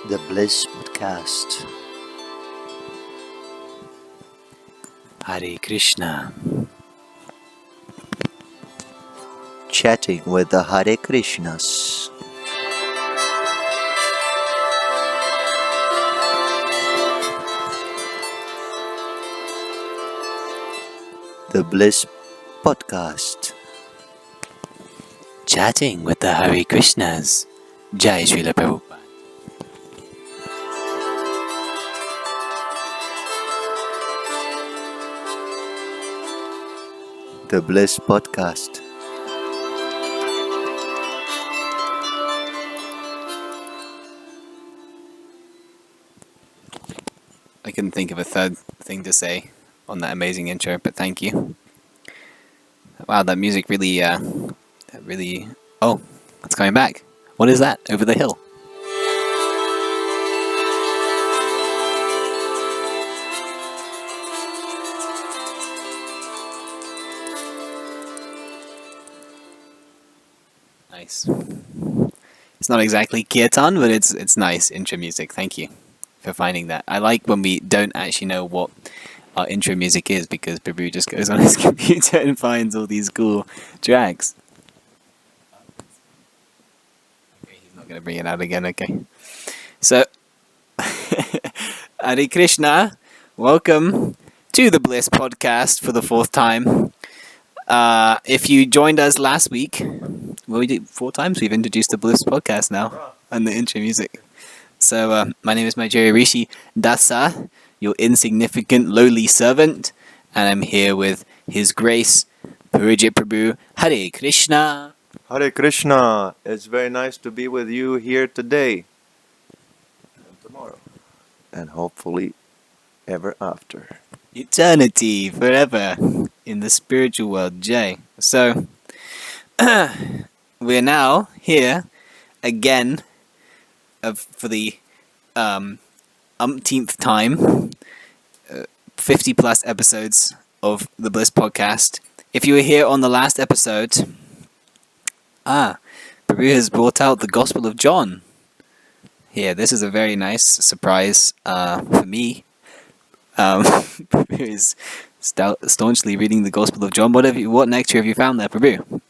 The Bliss Podcast. Hare Krishna. Chatting with the Hare Krishnas. The Bliss Podcast. Chatting with the Hare Krishnas. Jai Srila Prabhupada. The Bliss Podcast. I couldn't think of a third thing to say on that amazing intro, but thank you. Wow, that music really, oh, it's coming back. What is that over the hill? Nice. It's not exactly kirtan, but it's nice intro music. Thank you for finding that. I like when we don't actually know what our intro music is, because Prabhu just goes on his computer and finds all these cool tracks. Okay, he's not going to bring it out again, okay. So, Hare Krishna, welcome to the Bliss Podcast for the fourth time. If you joined us last week, well, we did 4 times we've introduced the Bliss Podcast now, and the intro music. So, my name is Majori Rishi Dasa, your insignificant, lowly servant, and I'm here with His Grace, Purijit Prabhu. Hare Krishna. Hare Krishna. It's very nice to be with you here today and tomorrow, and hopefully ever after. Eternity, forever, in the spiritual world, Jay. So, we're now here again for the umpteenth time, 50 plus episodes of the Bliss Podcast. If you were here on the last episode, Prabhu has brought out the Gospel of John. Here, this is a very nice surprise for me. Prabhu is staunchly reading the Gospel of John. What nectar have you found there, Prabhu?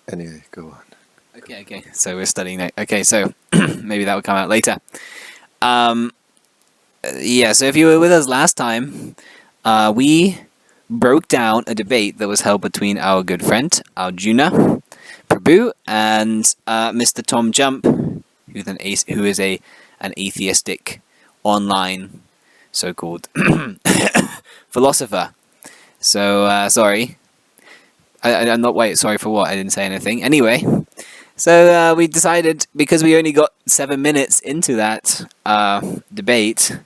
Anyway, go on. Okay. So we're studying that. Okay, so maybe that will come out later. Yeah, so if you were with us last time, we broke down a debate that was held between our good friend, Arjuna, Prabhu, and Mr. Tom Jump, who is an atheistic online so-called philosopher. So, sorry. I'm not, wait, sorry for what? I didn't say anything. Anyway, so we decided, because we only got 7 minutes into that debate,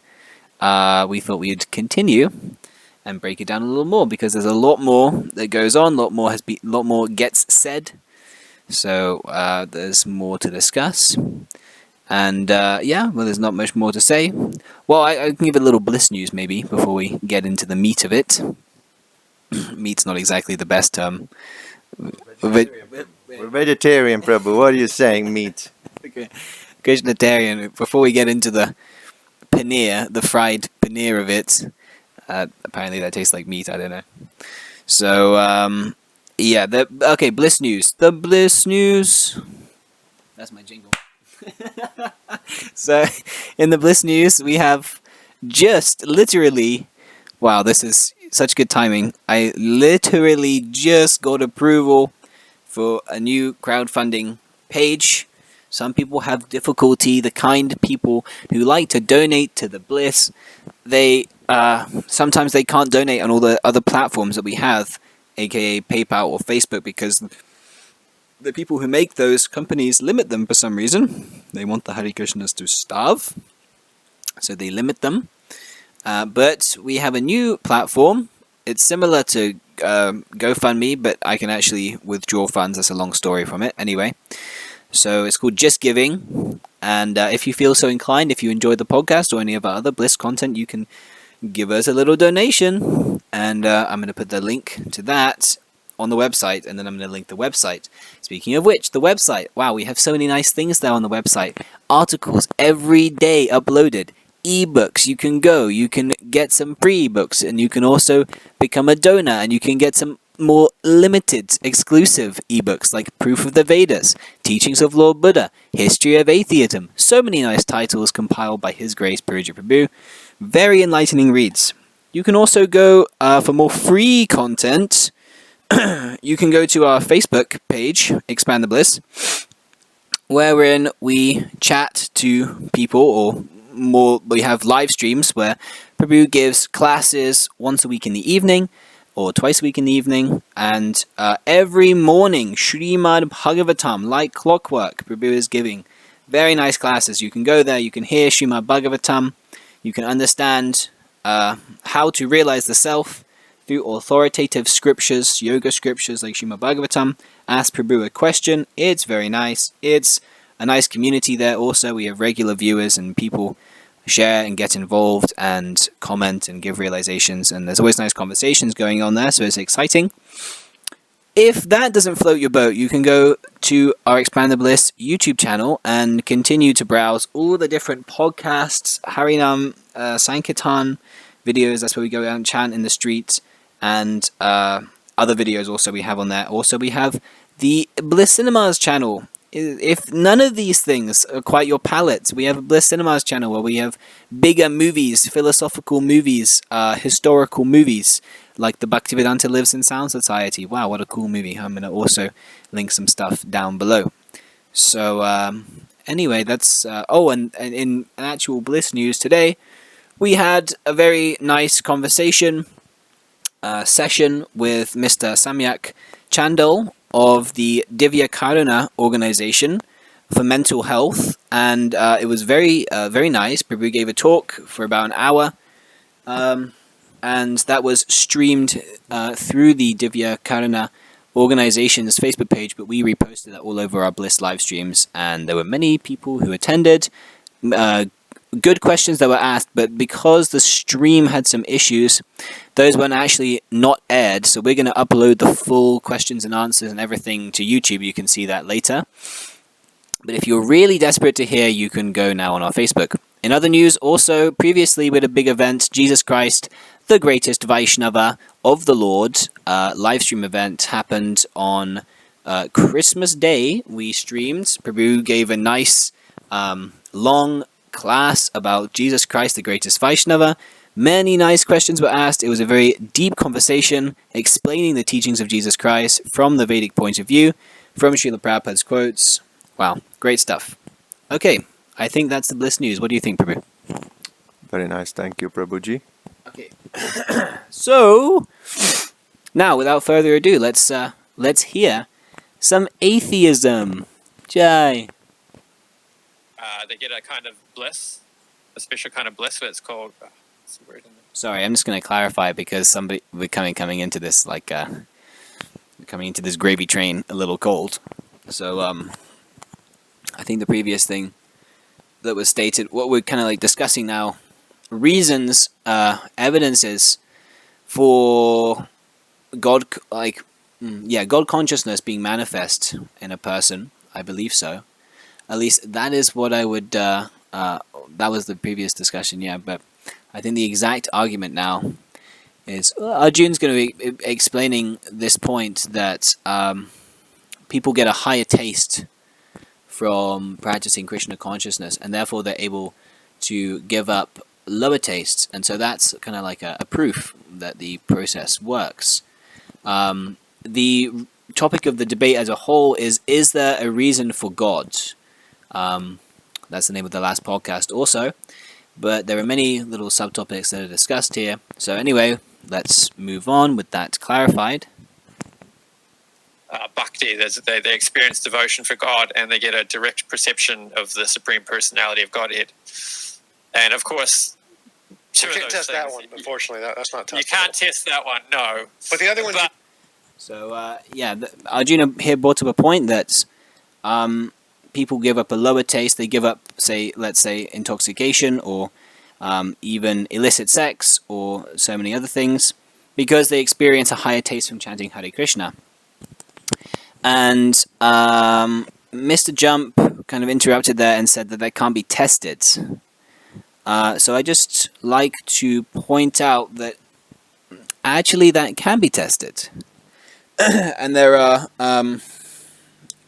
we thought we'd continue and break it down a little more, because there's a lot more that goes on, a lot more gets said. So there's more to discuss. And there's not much more to say. Well, I can give a little bliss news maybe before we get into the meat of it. Meat's not exactly the best term. We're vegetarian, Prabhu. What are you saying, meat? Okay. Krishnatarian. Before we get into the paneer, the fried paneer of it, apparently that tastes like meat. I don't know. So bliss news. The bliss news. That's my jingle. So, in the bliss news, we have just literally. Wow, this is such good timing. I literally just got approval for a new crowdfunding page. Some people have difficulty. The kind people who like to donate to the Bliss, they sometimes they can't donate on all the other platforms that we have, aka PayPal or Facebook, because the people who make those companies limit them for some reason. They want the Hare Krishnas to starve, so they limit them. But we have a new platform. It's similar to GoFundMe, but I can actually withdraw funds. That's a long story from it. Anyway, so it's called Just Giving. And if you feel so inclined, if you enjoyed the podcast or any of our other Bliss content, you can give us a little donation. And I'm going to put the link to that on the website, and then I'm going to link the website. Speaking of which, the website. Wow, we have so many nice things there on the website. Articles every day uploaded. Ebooks. You can go. You can get some free ebooks, and you can also become a donor, and you can get some more limited, exclusive ebooks like Proof of the Vedas, Teachings of Lord Buddha, History of Atheism. So many nice titles compiled by His Grace Purja Prabhu. Very enlightening reads. You can also go for more free content. You can go to our Facebook page, Expand the Bliss, wherein we chat to people, or more, we have live streams where Prabhu gives classes once a week in the evening, or twice a week in the evening, and every morning, Srimad Bhagavatam, like clockwork, Prabhu is giving very nice classes. You can go there, you can hear Srimad Bhagavatam, you can understand how to realize the self through authoritative scriptures, yoga scriptures like Srimad Bhagavatam. Ask Prabhu a question. It's very nice. It's a nice community there also. We have regular viewers and people share and get involved and comment and give realizations, and there's always nice conversations going on there, so it's exciting. If that doesn't float your boat, you can go to our Expand the Bliss YouTube channel and continue to browse all the different podcasts, Harinam, Sankirtan videos. That's where we go out and chant in the streets, and other videos also we have on there. Also, we have the Bliss Cinemas channel. If none of these things are quite your palate, we have a Bliss Cinemas channel where we have bigger movies, philosophical movies, historical movies, like the Bhaktivedanta Lives in Sound Society. Wow, what a cool movie. I'm going to also link some stuff down below. So, anyway, that's... and in an actual Bliss news today, we had a very nice conversation session with Mr. Samyak Chandal of the Divya Karuna organization for mental health, and it was very nice. Prabhu gave a talk for about an hour, and that was streamed through the Divya Karuna organization's Facebook page, but we reposted that all over our Bliss live streams, and there were many people who attended. Good questions that were asked, but because the stream had some issues, those weren't actually not aired, so we're going to upload the full questions and answers and everything to YouTube. You can see that later. But if you're really desperate to hear, you can go now on our Facebook. In other news, also, previously we had a big event, Jesus Christ, the greatest Vaishnava of the Lord, live stream event happened on Christmas Day. We streamed. Prabhu gave a nice, long class about Jesus Christ, the greatest Vaishnava. Many nice questions were asked. It was a very deep conversation explaining the teachings of Jesus Christ from the Vedic point of view, from Srila Prabhupada's quotes. Wow, great stuff. Okay, I think that's the Bliss news. What do you think, Prabhu? Very nice. Thank you, Prabhuji. Okay. So, now, without further ado, let's hear some atheism. Jai. They get a kind of bliss, a special kind of bliss, where it's called... what's the word in there? Sorry, I'm just going to clarify because we're coming into this coming into this gravy train a little cold. So I think the previous thing that was stated, what we're kind of like discussing now, reasons, evidences for God, God consciousness being manifest in a person. I believe so. At least that is what I would, that was the previous discussion, yeah, but I think the exact argument now is, Arjun's going to be explaining this point that people get a higher taste from practicing Krishna consciousness, and therefore they're able to give up lower tastes, and so that's kind of like a proof that the process works. The topic of the debate as a whole is there a reason for God? That's the name of the last podcast also, but there are many little subtopics that are discussed here. So anyway, let's move on with that clarified. Bhakti, they experience devotion for God, and they get a direct perception of the Supreme Personality of Godhead. And of course, you can't test that one. Unfortunately, that's not testable. You can't test that one, no. But the other one. So Arjuna here brought up a point that people give up a lower taste. They give up, let's say, intoxication or even illicit sex or so many other things because they experience a higher taste from chanting Hare Krishna. And Mr. Jump kind of interrupted there and said that they can't be tested. So I just like to point out that actually that can be tested. And there are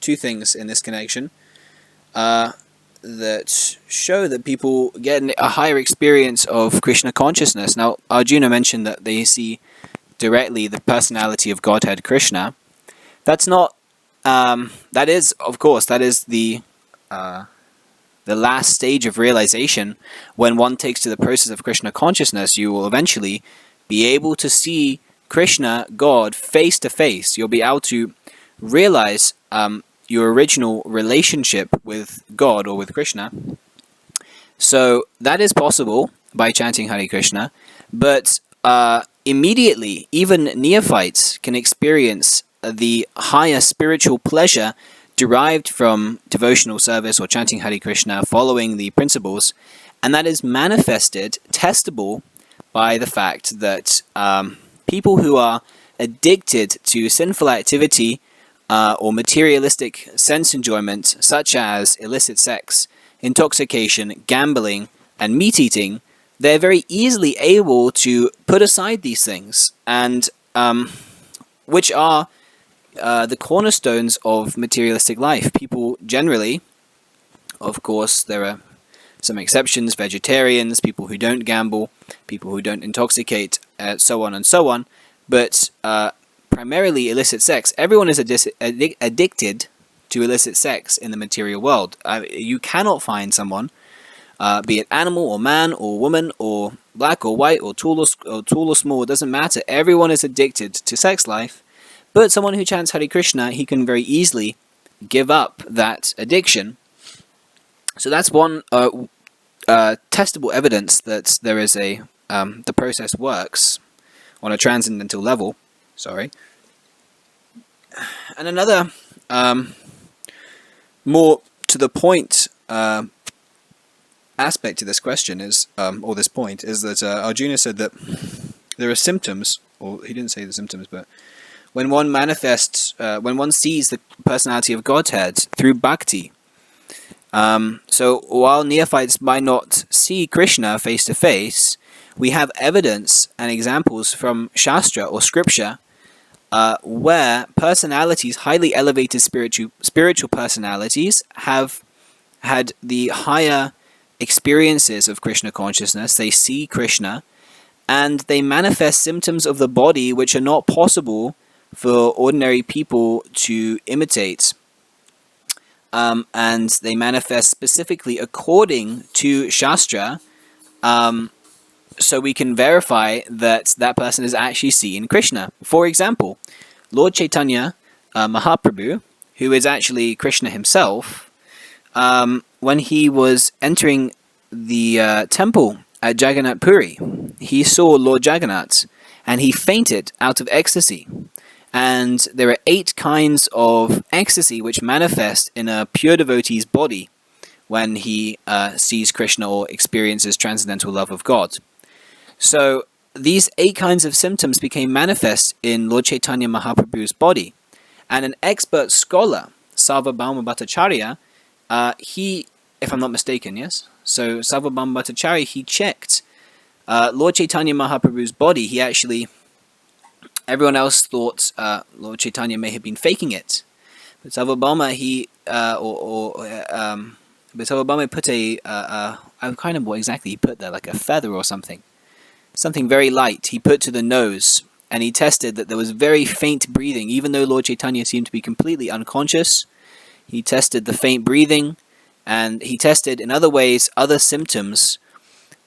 two things in this connection that show that people get a higher experience of Krishna consciousness. Now, Arjuna mentioned that they see directly the personality of Godhead Krishna. That's not. That is, of course, that is the last stage of realization. When one takes to the process of Krishna consciousness, you will eventually be able to see Krishna, God, face to face. You'll be able to realize your original relationship with God or with Krishna. So that is possible by chanting Hare Krishna, but immediately, even neophytes can experience the higher spiritual pleasure derived from devotional service or chanting Hare Krishna, following the principles, and that is manifested, testable, by the fact that people who are addicted to sinful activity or materialistic sense enjoyment, such as illicit sex, intoxication, gambling, and meat eating, they're very easily able to put aside these things, and which are the cornerstones of materialistic life. People generally, of course, there are some exceptions, vegetarians, people who don't gamble, people who don't intoxicate, so on and so on, but primarily illicit sex. Everyone is addicted to illicit sex in the material world. You cannot find someone, be it animal or man or woman or black or white or tall or small, it doesn't matter. Everyone is addicted to sex life. But someone who chants Hare Krishna, he can very easily give up that addiction. So that's one testable evidence that there is the process works on a transcendental level. Sorry. And another more to the point aspect to this question is, or this point, is that Arjuna said that there are symptoms, or he didn't say the symptoms, but when one manifests, when one sees the personality of Godhead through bhakti. So while neophytes might not see Krishna face to face, we have evidence and examples from Shastra or Scripture where personalities, highly elevated spiritual personalities, have had the higher experiences of Krishna consciousness. They see Krishna, and they manifest symptoms of the body which are not possible for ordinary people to imitate. And they manifest specifically according to Shastra, so we can verify that that person is actually seeing Krishna. For example, Lord Chaitanya Mahaprabhu, who is actually Krishna himself, when he was entering the temple at Jagannath Puri, he saw Lord Jagannath, and he fainted out of ecstasy. And there are 8 kinds of ecstasy which manifest in a pure devotee's body when he sees Krishna or experiences transcendental love of God. So these 8 kinds of symptoms became manifest in Lord Chaitanya Mahaprabhu's body. And an expert scholar, Sarvabhauma Bhattacharya, he, if I'm not mistaken, yes? So Sarvabhauma Bhattacharya, he checked Lord Chaitanya Mahaprabhu's body. He actually... Everyone else thought Lord Chaitanya may have been faking it, but Sarvabhauma Sarvabhauma put I can't remember what exactly he put there, like a feather or something very light. He put to the nose, and he tested that there was very faint breathing, even though Lord Chaitanya seemed to be completely unconscious. He tested the faint breathing, and he tested in other ways other symptoms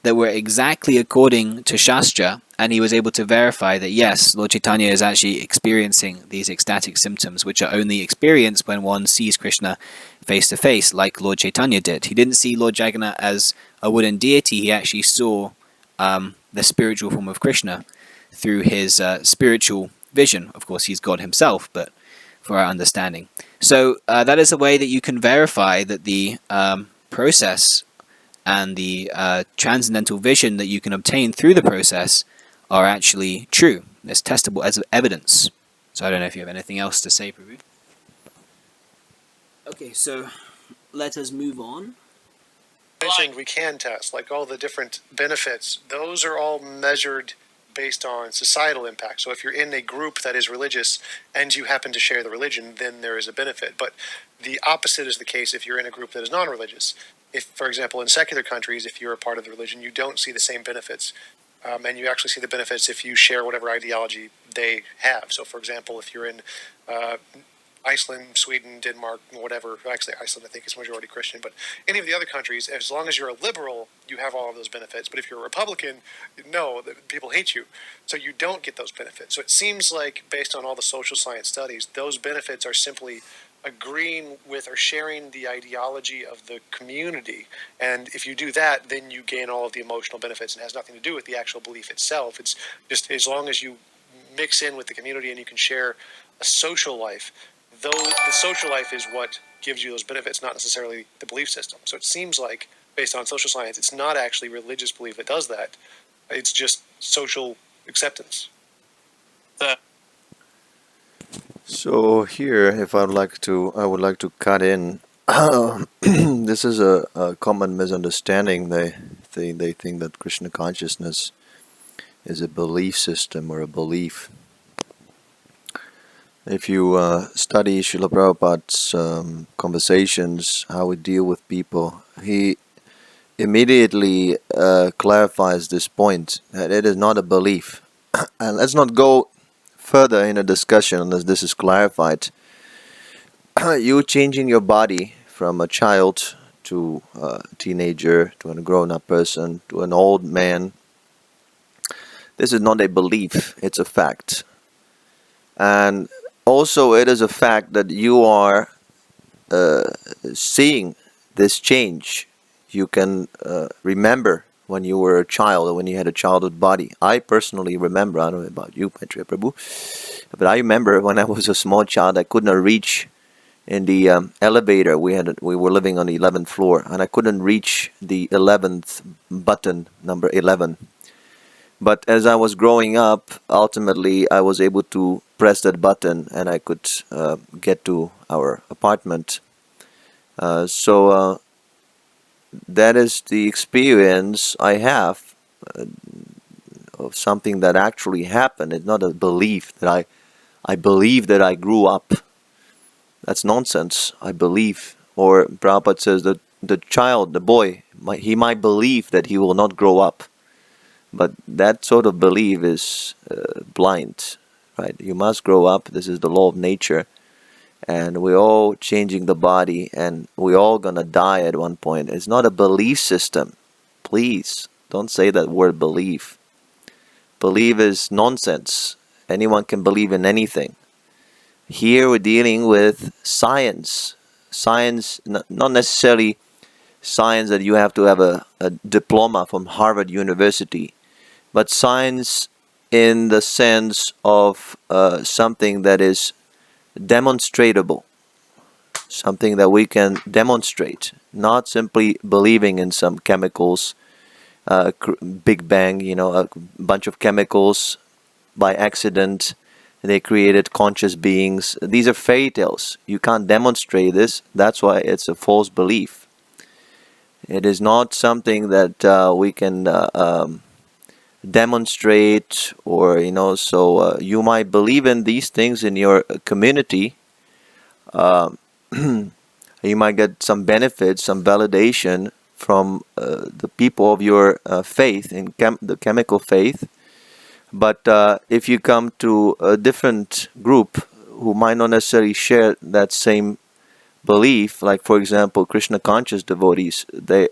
that were exactly according to Shastra, and he was able to verify that yes, Lord Chaitanya is actually experiencing these ecstatic symptoms, which are only experienced when one sees Krishna face to face, like Lord Chaitanya did. He didn't see Lord Jagannath as a wooden deity. He actually saw the spiritual form of Krishna through his spiritual vision. Of course, he's God himself, but for our understanding. So that is a way that you can verify that the process and the transcendental vision that you can obtain through the process are actually true. It's testable as evidence. So I don't know if you have anything else to say, Prabhu. Okay, so let us move on. Mentioned we can test, like all the different benefits. Those are all measured based on societal impact. So if you're in a group that is religious and you happen to share the religion, then there is a benefit. But the opposite is the case if you're in a group that is non-religious. If, for example, in secular countries, if you're a part of the religion, you don't see the same benefits. And you actually see the benefits if you share whatever ideology they have. So, for example, if you're in Iceland, Sweden, Denmark, whatever. Actually, Iceland, I think, is majority Christian. But any of the other countries, as long as you're a liberal, you have all of those benefits. But if you're a Republican, no, people hate you. So you don't get those benefits. So it seems like, based on all the social science studies, those benefits are simply agreeing with or sharing the ideology of the community. And if you do that, then you gain all of the emotional benefits, and it has nothing to do with the actual belief itself. It's just as long as you mix in with the community and you can share a social life, though the social life is what gives you those benefits, not necessarily the belief system. So it seems like, based on social science, it's not actually religious belief that does that. It's just social acceptance. So here, if I would like to cut in. This is a common misunderstanding. They think that Krishna consciousness is a belief system or a belief. If you study Srila Prabhupada's conversations, how we deal with people, he immediately clarifies this point, that it is not a belief. And let's not go further in a discussion unless this is clarified. You changing your body from a child to a teenager, to a grown-up person, to an old man, this is not a belief, it's a fact. And also it is a fact that you are seeing this change. You can remember when you were a child or when you had a childhood body. I personally remember, I don't know about you, Maitriya Prabhu, but I remember when I was a small child, I could not reach in the elevator. We were living on the 11th floor, and I couldn't reach the 11th button, number 11. But as I was growing up, ultimately I was able to press that button and I could get to our apartment. So that is the experience I have of something that actually happened. It's not a belief that I believe that I grew up. That's nonsense. I believe. Or Prabhupada says that the child, the boy, he might believe that he will not grow up. But that sort of belief is blind, right? You must grow up. This is the law of nature. And we're all changing the body, and we're all going to die at one point. It's not a belief system. Please, don't say that word belief. Belief is nonsense. Anyone can believe in anything. Here we're dealing with science. Science, not necessarily science that you have to have a diploma from Harvard University, but science in the sense of something that is demonstratable, something that we can demonstrate, not simply believing in some chemicals, Big Bang, a bunch of chemicals by accident, they created conscious beings. These are fairy tales. You can't demonstrate this. That's why it's a false belief. It is not something that we can demonstrate, or so you might believe in these things in your community. You might get some benefits, some validation from the people of your faith, in the chemical faith. But if you come to a different group who might not necessarily share that same belief, like for example Krishna conscious devotees, they're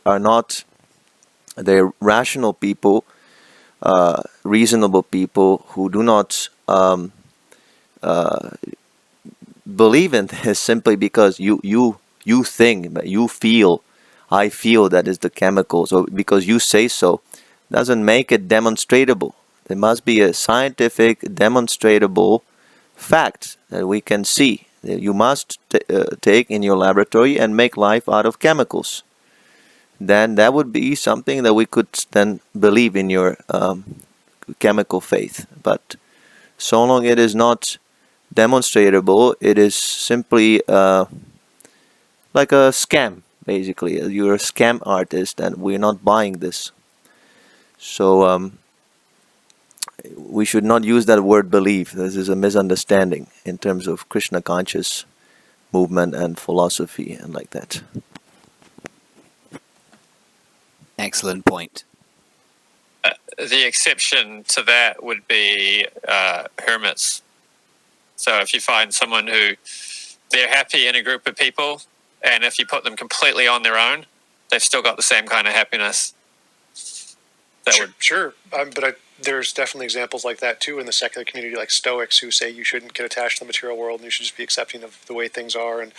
rational people, reasonable people who do not believe in this simply because you think, but you feel, I feel that is the chemicals, or because you say so, doesn't make it demonstratable. There must be a scientific demonstratable fact that we can see. You must take in your laboratory and make life out of chemicals. Then that would be something that we could then believe in your chemical faith. But so long it is not demonstratable, it is simply like a scam, basically. You're a scam artist, and we're not buying this. So we should not use that word belief. This is a misunderstanding in terms of Krishna conscious movement and philosophy and like that. Excellent point. The exception to that would be hermits. So if you find someone who they're happy in a group of people, and if you put them completely on their own, they've still got the same kind of happiness. Sure. But there's definitely examples like that too in the secular community, like Stoics who say you shouldn't get attached to the material world and you should just be accepting of the way things are. And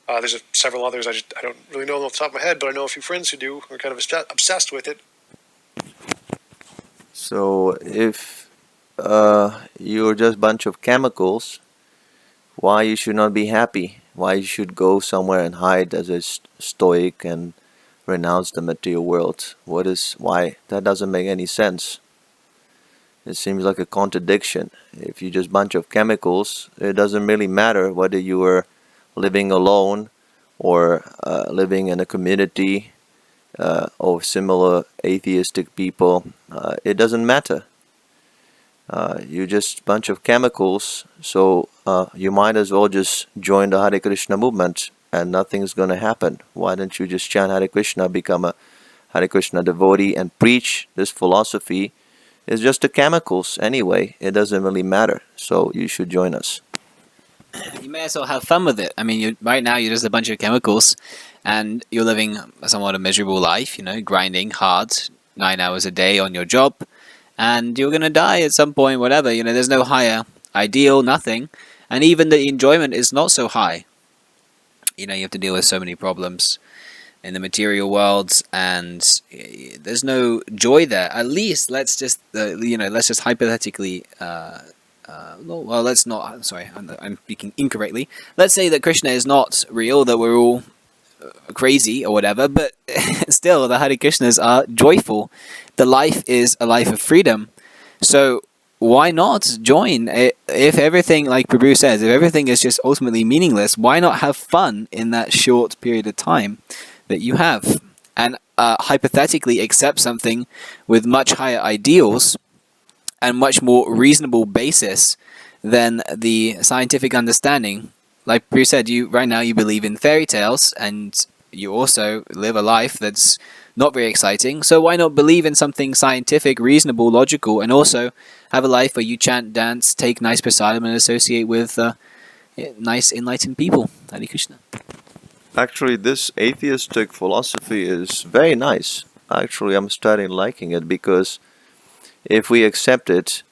there's several others. I don't really know them off the top of my head, but I know a few friends who do. Are kind of obsessed with it. So if you're just a bunch of chemicals, why you should not be happy? Why you should go somewhere and hide as a stoic and renounce the material world? Why? That doesn't make any sense. It seems like a contradiction. If you're just a bunch of chemicals, it doesn't really matter whether you are living alone or living in a community of similar atheistic people. It doesn't matter. You're just a bunch of chemicals, so you might as well just join the Hare Krishna movement and nothing's going to happen. Why don't you just chant Hare Krishna, become a Hare Krishna devotee and preach this philosophy? It's just the chemicals anyway. It doesn't really matter. So you should join us. You may as well have fun with it. I mean, right now you're just a bunch of chemicals, and you're living somewhat a miserable life. Grinding hard 9 hours a day on your job, and you're gonna die at some point. Whatever. There's no higher ideal, nothing, and even the enjoyment is not so high. You have to deal with so many problems in the material world, and there's no joy there. At least let's just hypothetically. Well, let's not. I'm sorry, I'm speaking incorrectly. Let's say that Krishna is not real, that we're all crazy or whatever, but still, the Hare Krishnas are joyful. The life is a life of freedom. So why not join? If everything, like Prabhu says, if everything is just ultimately meaningless, why not have fun in that short period of time that you have? And hypothetically accept something with much higher ideals and much more reasonable basis than the scientific understanding. Like Prabhu said, right now you believe in fairy tales, and you also live a life that's not very exciting. So why not believe in something scientific, reasonable, logical, and also have a life where you chant, dance, take nice prasadam, and associate with nice, enlightened people? Hare Krishna. Actually, this atheistic philosophy is very nice. Actually, I'm starting liking it, because if we accept it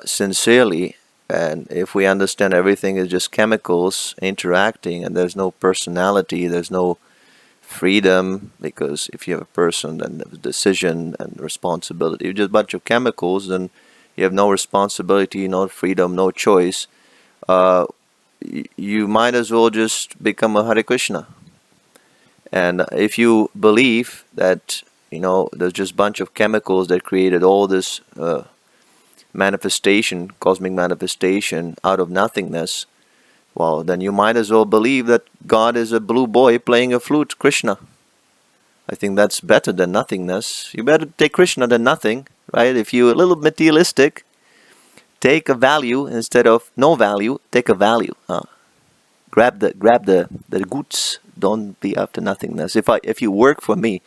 sincerely, and if we understand everything is just chemicals interacting and there's no personality, there's no freedom, because if you have a person, then there's decision and responsibility. You're just a bunch of chemicals, then you have no responsibility, no freedom, no choice. You might as well just become a Hare Krishna. And if you believe that there's just a bunch of chemicals that created all this manifestation, cosmic manifestation out of nothingness, well, then you might as well believe that God is a blue boy playing a flute, Krishna. I think that's better than nothingness. You better take Krishna than nothing, right? If you're a little materialistic, take a value instead of no value. Take a value. Grab the goods. Don't be after nothingness. If you work for me,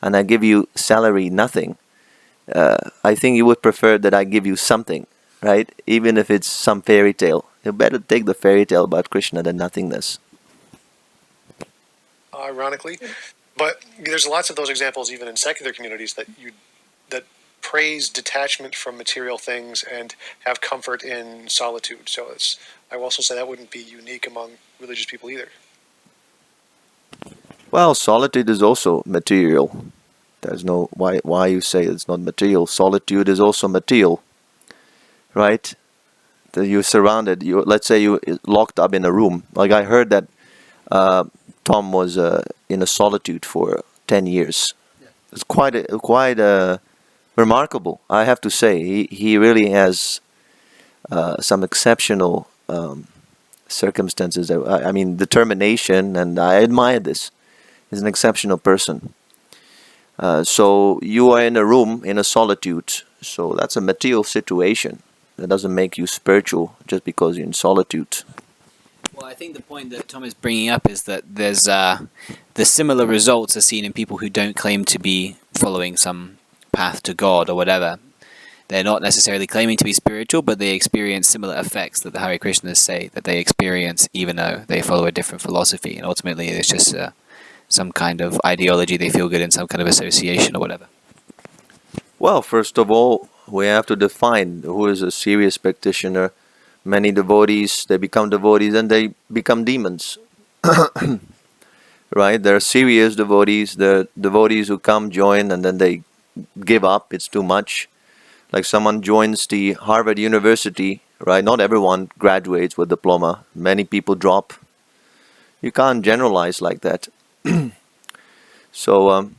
and I give you salary nothing, I think you would prefer that I give you something, right? Even if it's some fairy tale. You better take the fairy tale about Krishna than nothingness. Ironically, but there's lots of those examples even in secular communities that praise detachment from material things and have comfort in solitude. So I will also say that wouldn't be unique among religious people either. Well, solitude is also material. There's no why you say it's not material. Solitude is also material, right? That you're surrounded. Let's say you're locked up in a room. Like I heard that Tom was in a solitude for 10 years. It's quite remarkable, I have to say. He really has some exceptional circumstances. I mean, determination, and I admire this. He's an exceptional person. So you are in a room in a solitude. So that's a material situation. That doesn't make you spiritual just because you're in solitude. Well, I think the point that Tom is bringing up is that there's the similar results are seen in people who don't claim to be following some path to God or whatever. They're not necessarily claiming to be spiritual, but they experience similar effects that the Hare Krishnas say that they experience, even though they follow a different philosophy. And ultimately, it's just some kind of ideology they feel good in, some kind of association or whatever. Well, first of all, we have to define who is a serious practitioner. Many devotees, they become devotees and they become demons. Right? There are serious devotees. There are devotees who come, join, and then they give up. It's too much. Like someone joins the Harvard University, right? Not everyone graduates with diploma. Many people drop. You can't generalize like that. So,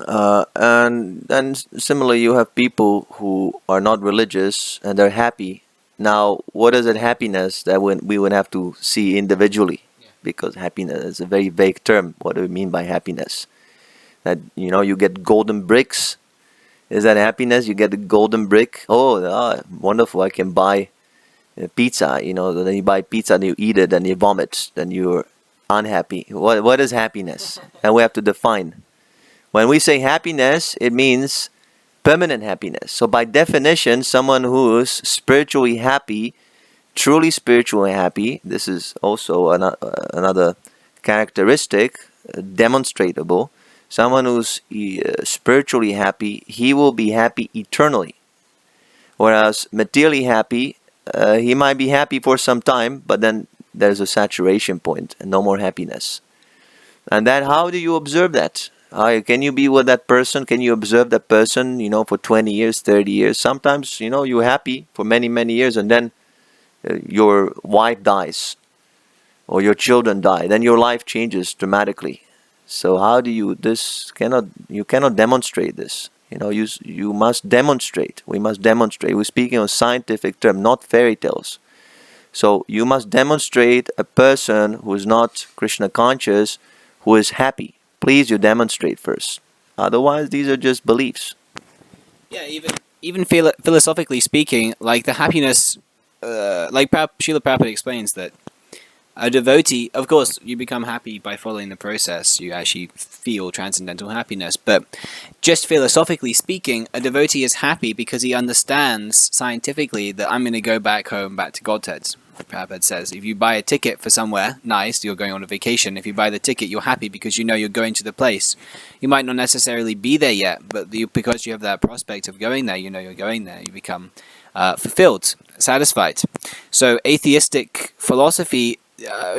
and similarly, you have people who are not religious and they're happy. Now, what is that happiness that we would have to see individually? Because happiness is a very vague term. What do we mean by happiness? That, you get golden bricks. Is that happiness? You get a golden brick. Oh, wonderful! I can buy pizza. Then you buy pizza and you eat it and you vomit. Then you're unhappy. What is happiness? And we have to define. When we say happiness, it means permanent happiness. So by definition, someone who is spiritually happy, truly spiritually happy, this is also another characteristic, demonstrable. Someone who's spiritually happy, he will be happy eternally. Whereas materially happy, he might be happy for some time, but then there's a saturation point and no more happiness. And then how do you observe that? Can you be with that person? Can you observe that person, for 20 years, 30 years? Sometimes, you're happy for many, many years and then your wife dies or your children die. Then your life changes dramatically. So how do you cannot demonstrate this. You must demonstrate. We must demonstrate. We're speaking of scientific term, not fairy tales. So you must demonstrate a person who is not Krishna conscious, who is happy. Please, you demonstrate first. Otherwise, these are just beliefs. Yeah, even philosophically speaking, like the happiness, like Srila Prabhupada explains that a devotee, of course, you become happy by following the process. You actually feel transcendental happiness. But just philosophically speaking, a devotee is happy because he understands scientifically that I'm going to go back home, back to Godhead. Prabhupada says, if you buy a ticket for somewhere nice, you're going on a vacation. If you buy the ticket, you're happy because you know you're going to the place. You might not necessarily be there yet, but because you have that prospect of going there, you know you're going there. You become fulfilled, satisfied. So atheistic philosophy,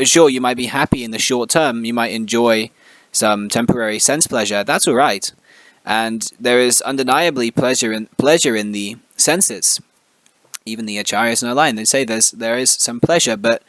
sure, you might be happy in the short term. You might enjoy some temporary sense pleasure. That's all right. And there is undeniably pleasure in the senses. Even the acharyas in our line, they say there is some pleasure, but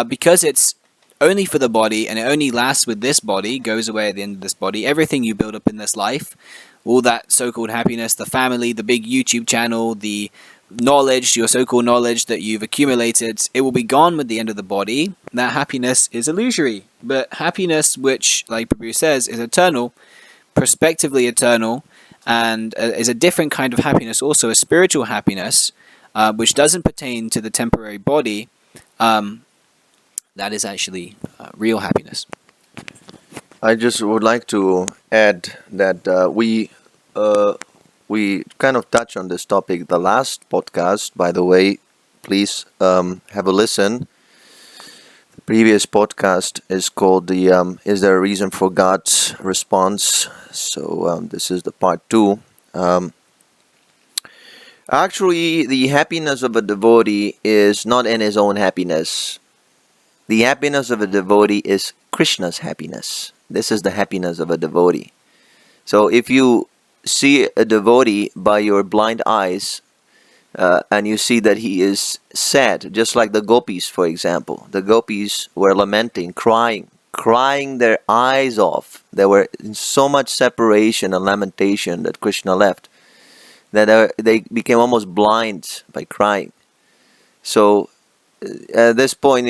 because it's only for the body and it only lasts with this body, goes away at the end of this body, everything you build up in this life, all that so-called happiness, the family, the big YouTube channel, the knowledge, your so-called knowledge that you've accumulated, it will be gone with the end of the body. That happiness is illusory. But happiness, which, like Prabhu says, is eternal, prospectively eternal, and is a different kind of happiness, also a spiritual happiness, which doesn't pertain to the temporary body, that is actually real happiness. I just would like to add that we kind of touched on this topic the last podcast. By the way, please have a listen. The previous podcast is called the Is There a Reason for God's Response? So this is the part 2. Actually, the happiness of a devotee is not in his own happiness. The happiness of a devotee is Krishna's happiness. This is the happiness of a devotee. So if you see a devotee by your blind eyes and you see that he is sad, just like the gopis, for example. The gopis were lamenting, crying their eyes off. They were in so much separation and lamentation that Krishna left, that they became almost blind by crying. So at this point,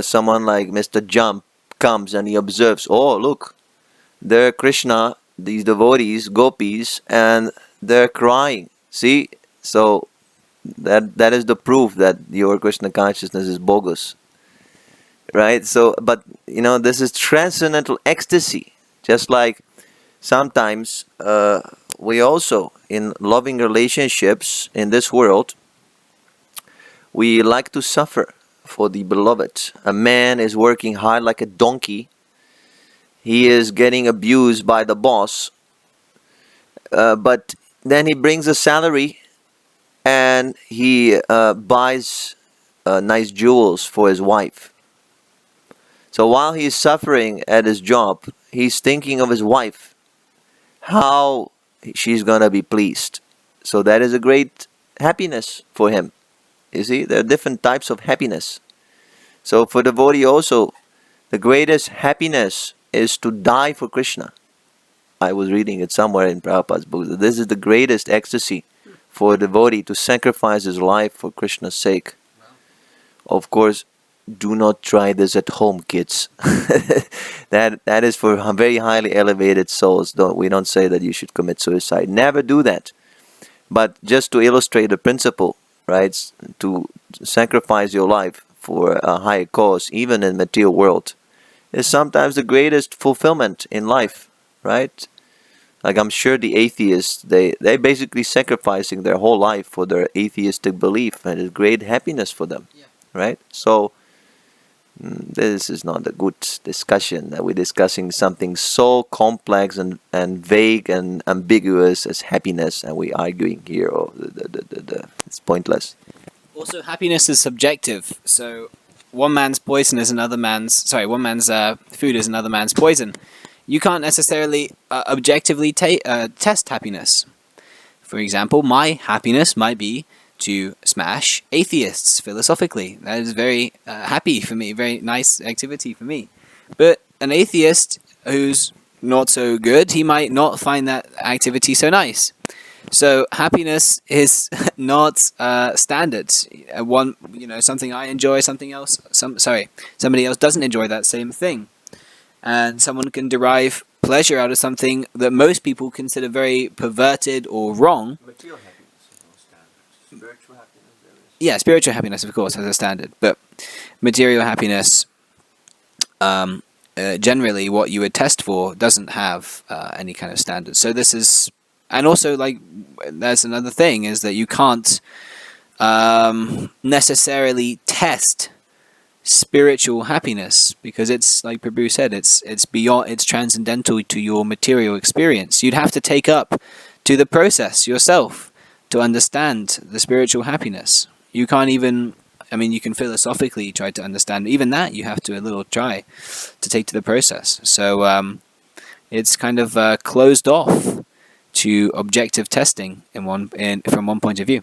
someone like Mr. Jump comes and he observes, oh, look, there Krishna, these devotees, gopis, and they're crying. See? So that is the proof that your Krishna consciousness is bogus. Right? So, but, this is transcendental ecstasy. Just like sometimes we also, in loving relationships in this world, we like to suffer for the beloved. A man is working hard like a donkey. He is getting abused by the boss. But then he brings a salary and he buys nice jewels for his wife. So while he's suffering at his job, he's thinking of his wife, how she's going to be pleased. So that is a great happiness for him. You see, there are different types of happiness. So for devotee also, the greatest happiness is to die for Krishna. I was reading it somewhere in Prabhupada's book. This is the greatest ecstasy for a devotee, to sacrifice his life for Krishna's sake. Of course, do not try this at home, kids. that is for very highly elevated souls. We don't say that you should commit suicide. Never do that. But just to illustrate the principle, right? To sacrifice your life for a higher cause, even in material world, is sometimes the greatest fulfillment in life, right? Like I'm sure the atheists, they basically sacrificing their whole life for their atheistic belief, and it's great happiness for them, right? So this is not a good discussion, that we're discussing something so complex and vague and ambiguous as happiness, and we're arguing here. Oh, it's pointless. Also, happiness is subjective. So one man's poison is another man's. Sorry, one man's food is another man's poison. You can't necessarily objectively test happiness. For example, my happiness might be to smash atheists philosophically. That is very happy for me, very nice activity for me. But an atheist who's not so good, he might not find that activity so nice. So happiness is not standard. Something I enjoy, something else. Somebody else doesn't enjoy that same thing, and someone can derive pleasure out of something that most people consider very perverted or wrong. Material happiness is no standard. Spiritual happiness there is. Yeah, spiritual happiness, of course, has a standard, but material happiness, generally, what you would test for doesn't have any kind of standard. So this is. And also, there's another thing, is that you can't necessarily test spiritual happiness, because it's, like Prabhu said, it's beyond, it's transcendental to your material experience. You'd have to take up to the process yourself to understand the spiritual happiness. You can't even, you can philosophically try to understand, even that you have to a little try to take to the process. So it's kind of closed off to objective testing from one point of view.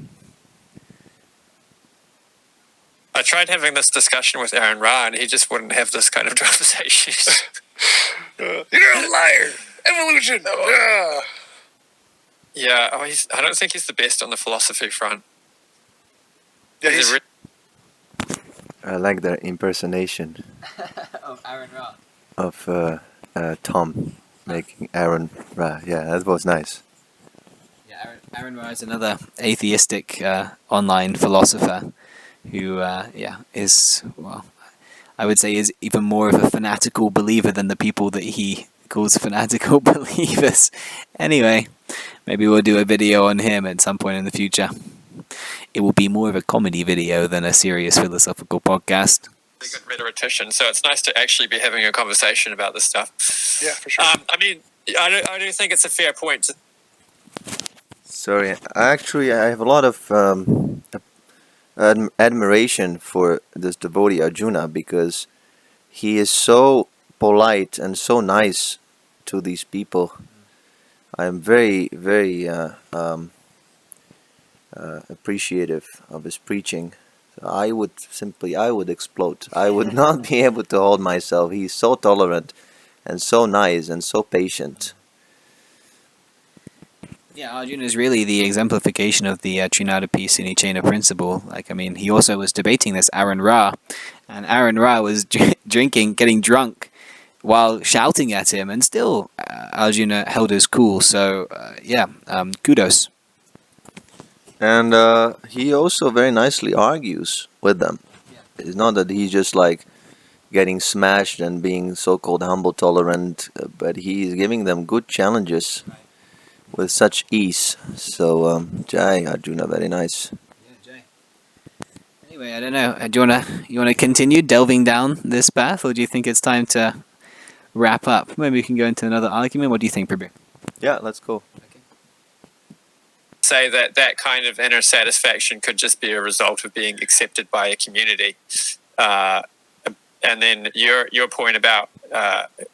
I tried having this discussion with Aaron Ra, and he just wouldn't have this kind of conversation. You're a liar. Evolution. Yeah, I don't think he's the best on the philosophy front. Yeah, I like their impersonation Of Aaron Ra. of Tom making Aaron Ra. Yeah, that was nice. Yeah, Aaron Ra is another atheistic online philosopher who, is, well, I would say is even more of a fanatical believer than the people that he calls fanatical believers. Anyway, maybe we'll do a video on him at some point in the future. It will be more of a comedy video than a serious philosophical podcast. A good rhetorician, so it's nice to actually be having a conversation about this stuff. Yeah, for sure. I do think it's a fair point. Sorry, actually, I have a lot of admiration for this devotee Arjuna, because he is so polite and so nice to these people. I am very, very appreciative of his preaching. So I would explode. I would not be able to hold myself. He's so tolerant and so nice and so patient. Yeah, Arjuna is really the exemplification of the Trinadapi Sinicena principle. Like, I mean, he also was debating this Aaron Ra, and Aaron Ra was drinking, getting drunk, while shouting at him, and still Arjuna held his cool. So, kudos. And he also very nicely argues with them. It's not that he's just like getting smashed and being so-called humble tolerant, but he's giving them good challenges with such ease. So, Jai Arjuna, very nice. Anyway, I don't know. You wanna continue delving down this path, or do you think it's time to wrap up? Maybe we can go into another argument. What do you think, Prabhu? Yeah, let's go. Say that that kind of inner satisfaction could just be a result of being accepted by a community. And then your point about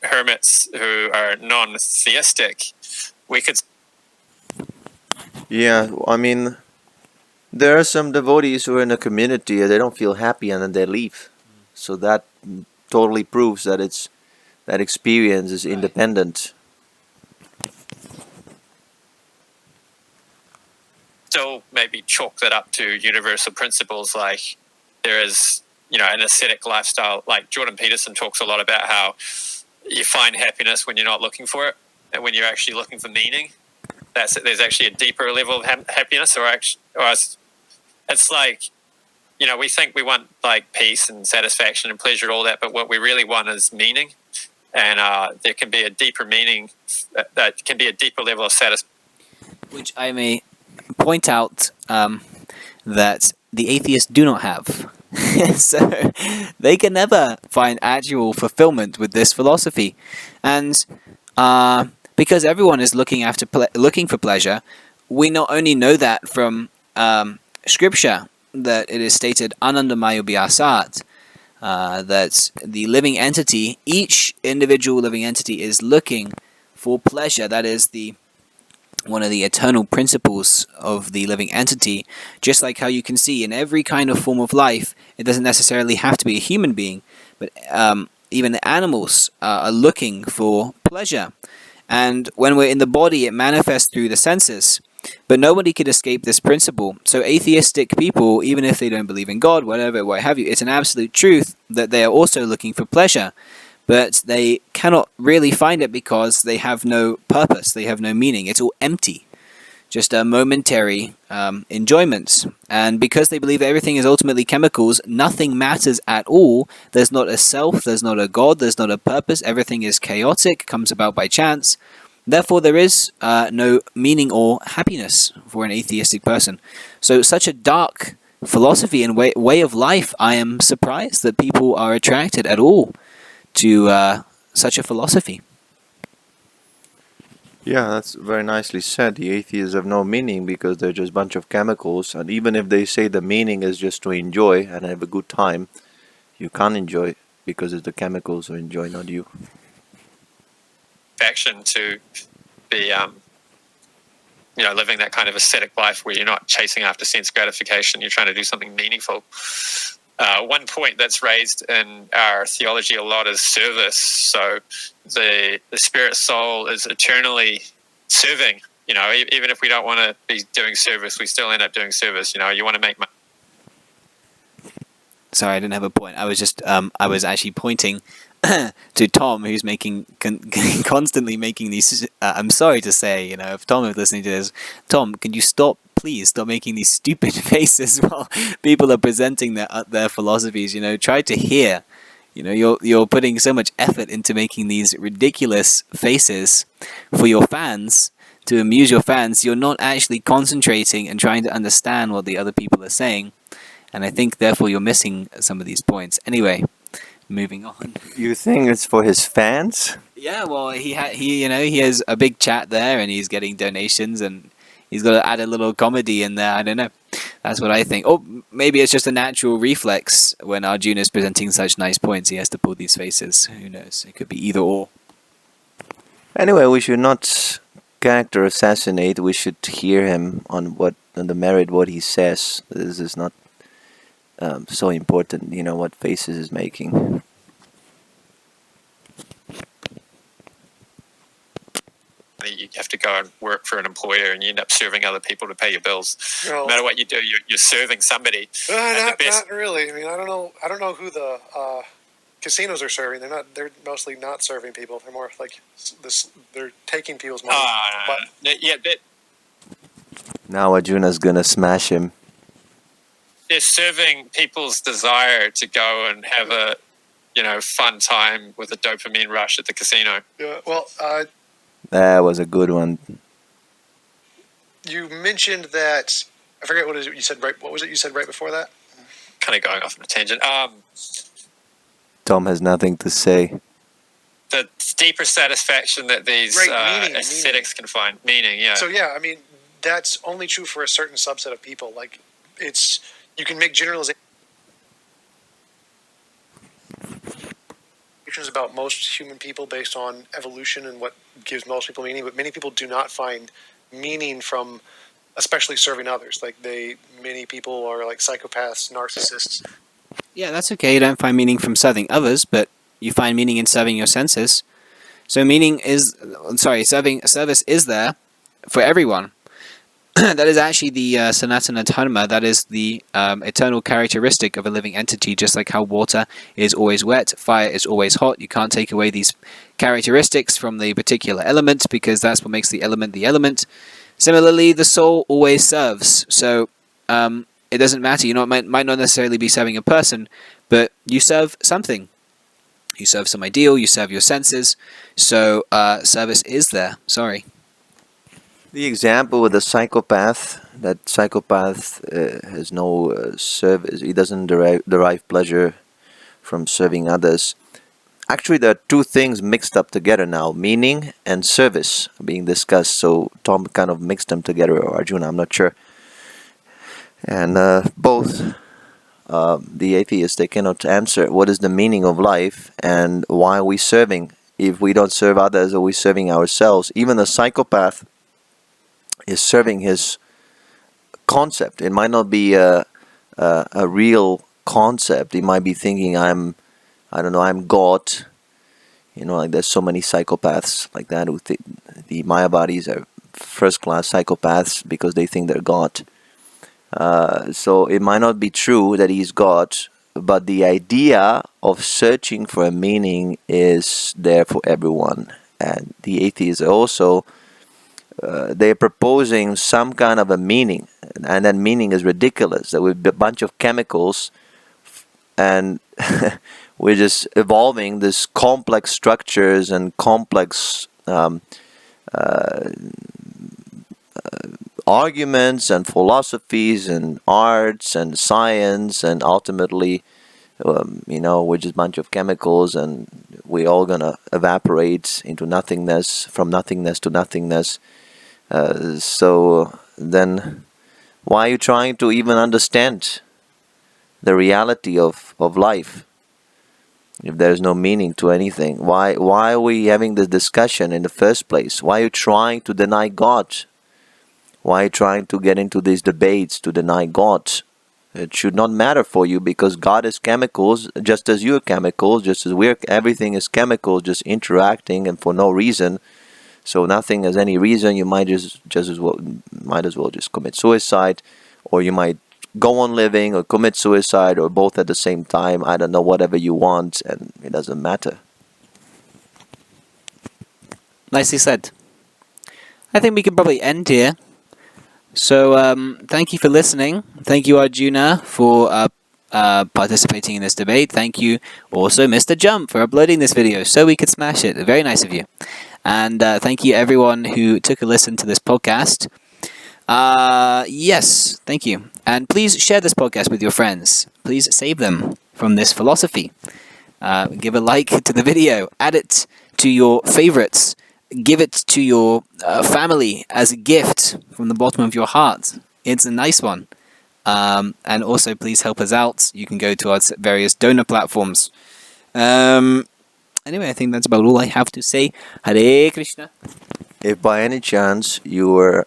hermits who are non-theistic, we could. Yeah, I mean, there are some devotees who are in a community and they don't feel happy and then they leave. So that totally proves that that experience is independent. Still maybe chalk that up to universal principles, like there is, an ascetic lifestyle. Like Jordan Peterson talks a lot about how you find happiness when you're not looking for it, and when you're actually looking for meaning, there's actually a deeper level of happiness. Or it's like, we think we want like peace and satisfaction and pleasure and all that, but what we really want is meaning, and there can be a deeper meaning that can be a deeper level of satisfaction. Which I may point out that the atheists do not have. So they can never find actual fulfillment with this philosophy. And because everyone is looking for pleasure, we not only know that from scripture, that it is stated anandamayo biasat, that the living entity, each individual living entity, is looking for pleasure. That is one of the eternal principles of the living entity. Just like how you can see in every kind of form of life, it doesn't necessarily have to be a human being, but even the animals are looking for pleasure. And when we're in the body, it manifests through the senses. But nobody could escape this principle. So atheistic people, even if they don't believe in God, whatever, what have you, it's an absolute truth that they are also looking for pleasure. But they cannot really find it because they have no purpose, they have no meaning. It's all empty, just a momentary enjoyment. And because they believe everything is ultimately chemicals, nothing matters at all. There's not a self, there's not a God, there's not a purpose. Everything is chaotic, comes about by chance. Therefore, there is no meaning or happiness for an atheistic person. So such a dark philosophy and way of life, I am surprised that people are attracted at all to such a philosophy. Yeah, that's very nicely said. The atheists have no meaning because they're just a bunch of chemicals, and even if they say the meaning is just to enjoy and have a good time, you can't enjoy because it's the chemicals who enjoy, not you. Action to be living that kind of ascetic life where you're not chasing after sense gratification, you're trying to do something meaningful. One point that's raised in our theology a lot is service. So the spirit soul is eternally serving. Even if we don't want to be doing service, we still end up doing service. You want to make money. Sorry, I didn't have a point. I was just I was actually pointing to Tom, who's constantly making these. I'm sorry to say, if Tom is listening to this, Tom, can you please stop making these stupid faces while people are presenting their philosophies. Try to hear. You're putting so much effort into making these ridiculous faces for your fans to amuse your fans. You're not actually concentrating and trying to understand what the other people are saying, and I think therefore you're missing some of these points. Anyway. Moving on. You think it's for his fans? Yeah, well, he has a big chat there, and he's getting donations, and he's got to add a little comedy in there. I don't know. That's what I think. Oh, maybe it's just a natural reflex when Arjuna is presenting such nice points. He has to pull these faces. Who knows? It could be either or. Anyway, we should not character assassinate. We should hear him on the merit what he says. This is not so important, what faces is making. You have to go and work for an employer, and you end up serving other people to pay your bills. Well, no matter what you do, you're serving somebody. not really. I mean, I don't know who the casinos are serving. They're mostly not serving people. They're more like this. They're taking people's money. Now Arjuna's gonna smash him. They're serving people's desire to go and have a fun time with a dopamine rush at the casino. Yeah. Well, That was a good one. you mentioned that. I forget what you said. Right. What was it you said right before that? Kind of going off on a tangent. Tom has nothing to say. The deeper satisfaction that these Meaning. aesthetics can find. Meaning, yeah. So yeah, I mean, that's only true for a certain subset of people. Like, you can make generalizations about most human people based on evolution and what gives most people meaning, but many people do not find meaning from, especially serving others. Like many people are like psychopaths, narcissists. Yeah, that's okay. You don't find meaning from serving others, but you find meaning in serving your senses. So service is there for everyone. That is actually the Sanatana Dharma. That is the eternal characteristic of a living entity, just like how water is always wet, fire is always hot. You can't take away these characteristics from the particular element, because that's what makes the element the element. Similarly, the soul always serves. So it doesn't matter. You might not necessarily be serving a person, but you serve something. You serve some ideal, you serve your senses. So service is there. Sorry. The example with the psychopath, that psychopath has no service. He doesn't derive pleasure from serving others. Actually, there are two things mixed up together now, meaning and service being discussed. So Tom kind of mixed them together, or Arjuna, I'm not sure. And both the atheists, they cannot answer what is the meaning of life and why are we serving. If we don't serve others, are we serving ourselves? Even the psychopath is serving his concept. It might not be a real concept. He might be thinking, I'm God. Like there's so many psychopaths like that who think the Mayavadis are first-class psychopaths because they think they're God. So it might not be true that he's God, but the idea of searching for a meaning is there for everyone. And the atheists also, they're proposing some kind of a meaning, and that meaning is ridiculous. That with a bunch of chemicals, and we're just evolving this complex structures and complex arguments and philosophies and arts and science, and ultimately, we're just a bunch of chemicals, and we're all gonna evaporate into nothingness, from nothingness to nothingness. So then, why are you trying to even understand the reality of life if there's no meaning to anything? Why are we having this discussion in the first place? Why are you trying to deny God? Why are you trying to get into these debates to deny God? It should not matter for you, because God is chemicals, just as you're chemicals, just as everything is chemicals, just interacting and for no reason. So nothing has any reason. You might as well just commit suicide, or you might go on living or commit suicide, or both at the same time. I don't know, whatever you want, and it doesn't matter. Nicely said. I think we can probably end here. So thank you for listening. Thank you, Arjuna, for participating in this debate. Thank you also, Mr. Jump, for uploading this video so we could smash it. Very nice of you. And thank you everyone who took a listen to this podcast. Yes, thank you. And please share this podcast with your friends. Please save them from this philosophy. Give a like to the video. Add it to your favorites. Give it to your family as a gift from the bottom of your heart. It's a nice one. And also, please help us out. You can go to our various donor platforms. Anyway, I think that's about all I have to say. Hare Krishna. If by any chance you were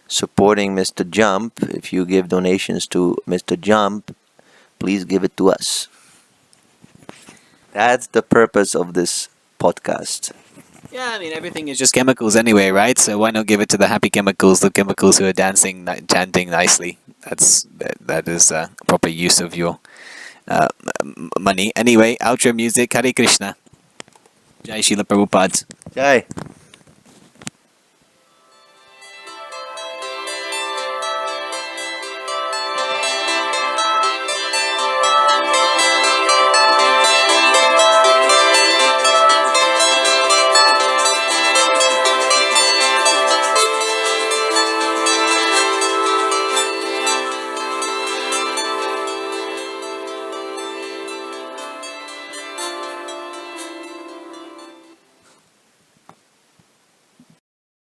supporting Mr. Jump, if you give donations to Mr. Jump, please give it to us. That's the purpose of this podcast. Yeah, I mean everything is just chemicals anyway, right? So why not give it to the happy chemicals, the chemicals who are dancing, chanting nicely? That is proper use of your money. Anyway, outro music. Hare Krishna. Jai Srila Prabhupada. Jai.